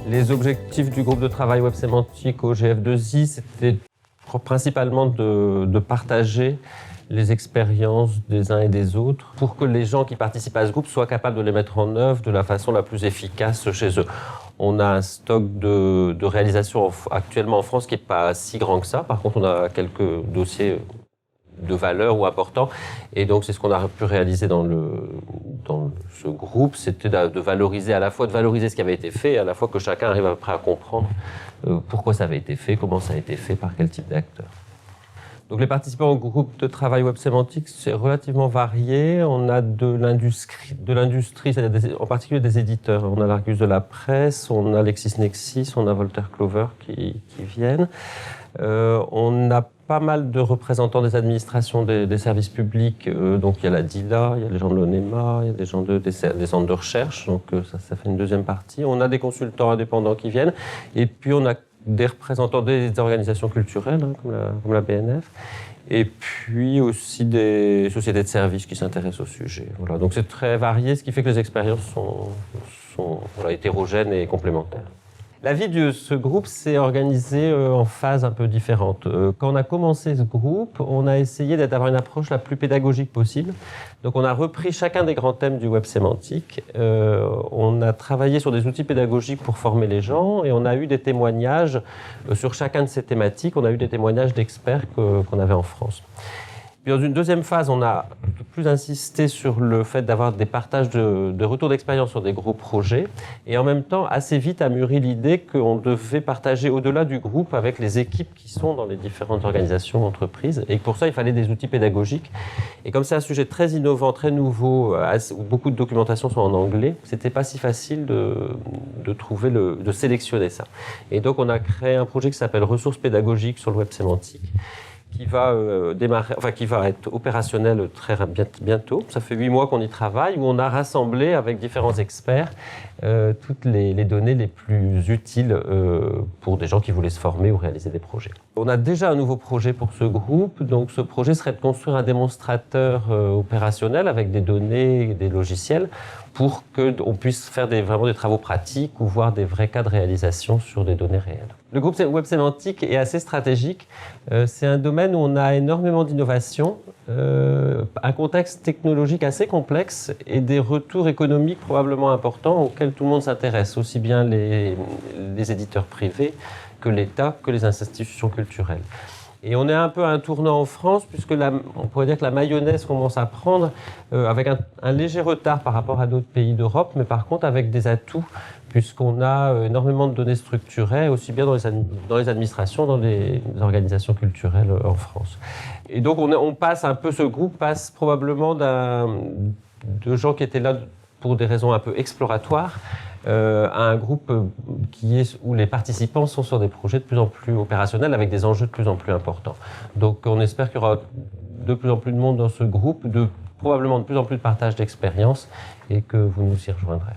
Les objectifs du groupe de travail web sémantique au GF2I, c'était principalement de partager les expériences des uns et des autres pour que les gens qui participent à ce groupe soient capables de les mettre en œuvre de la façon la plus efficace chez eux. On a un stock de réalisations actuellement en France qui n'est pas si grand que ça. Par contre, on a quelques dossiers de valeur ou importants. Et donc, c'est ce qu'on a pu réaliser dans ce groupe, c'était de valoriser à la fois de valoriser ce qui avait été fait et à la fois que chacun arrive après à comprendre pourquoi ça avait été fait, comment ça a été fait, par quel type d'acteur. Donc les participants au groupe de travail web sémantique, c'est relativement varié. On a de l'industrie, c'est-à-dire en particulier des éditeurs. On a l'Argus de la presse, on a LexisNexis, on a Voltaire Clover qui viennent. On a pas mal de représentants des administrations des services publics. Donc il y a la DILA, il y a les gens de l'ONEMA, il y a des gens des centres de recherche. Donc ça fait une deuxième partie. On a des consultants indépendants qui viennent. Et puis on a des représentants des organisations culturelles, comme la BNF, et puis aussi des sociétés de services qui s'intéressent au sujet. Voilà. Donc c'est très varié, ce qui fait que les expériences sont hétérogènes et complémentaires. La vie de ce groupe s'est organisée en phases un peu différentes. Quand on a commencé ce groupe, on a essayé d'avoir une approche la plus pédagogique possible. Donc on a repris chacun des grands thèmes du web sémantique. On a travaillé sur des outils pédagogiques pour former les gens et on a eu des témoignages sur chacun de ces thématiques. On a eu des témoignages d'experts qu'on avait en France. Puis dans une deuxième phase, on a plus insisté sur le fait d'avoir des partages de retours d'expérience sur des gros projets. Et en même temps, assez vite a mûri l'idée qu'on devait partager au-delà du groupe avec les équipes qui sont dans les différentes organisations, entreprises. Et pour ça, il fallait des outils pédagogiques. Et comme c'est un sujet très innovant, très nouveau, où beaucoup de documentation sont en anglais, c'était pas si facile de sélectionner ça. Et donc, on a créé un projet qui s'appelle Ressources pédagogiques sur le web sémantique, qui va être opérationnel très bientôt. Ça fait 8 mois qu'on y travaille, où on a rassemblé avec différents experts toutes les données les plus utiles pour des gens qui voulaient se former ou réaliser des projets. On a déjà un nouveau projet pour ce groupe. Donc ce projet serait de construire un démonstrateur opérationnel avec des données et des logiciels pour qu'on puisse faire vraiment des travaux pratiques ou voir des vrais cas de réalisation sur des données réelles. Le groupe web sémantique est assez stratégique. C'est un domaine où on a énormément d'innovation, un contexte technologique assez complexe et des retours économiques probablement importants auxquels tout le monde s'intéresse, aussi bien les éditeurs privés que l'État, que les institutions culturelles. Et on est un peu à un tournant en France, puisque on pourrait dire que la mayonnaise commence à prendre avec un léger retard par rapport à d'autres pays d'Europe, mais par contre avec des atouts, puisqu'on a énormément de données structurées, aussi bien dans les administrations, dans les organisations culturelles en France. Et donc ce groupe passe probablement de gens qui étaient là pour des raisons un peu exploratoires, à un groupe où les participants sont sur des projets de plus en plus opérationnels avec des enjeux de plus en plus importants. Donc on espère qu'il y aura de plus en plus de monde dans ce groupe, probablement de plus en plus de partage d'expériences et que vous nous y rejoindrez.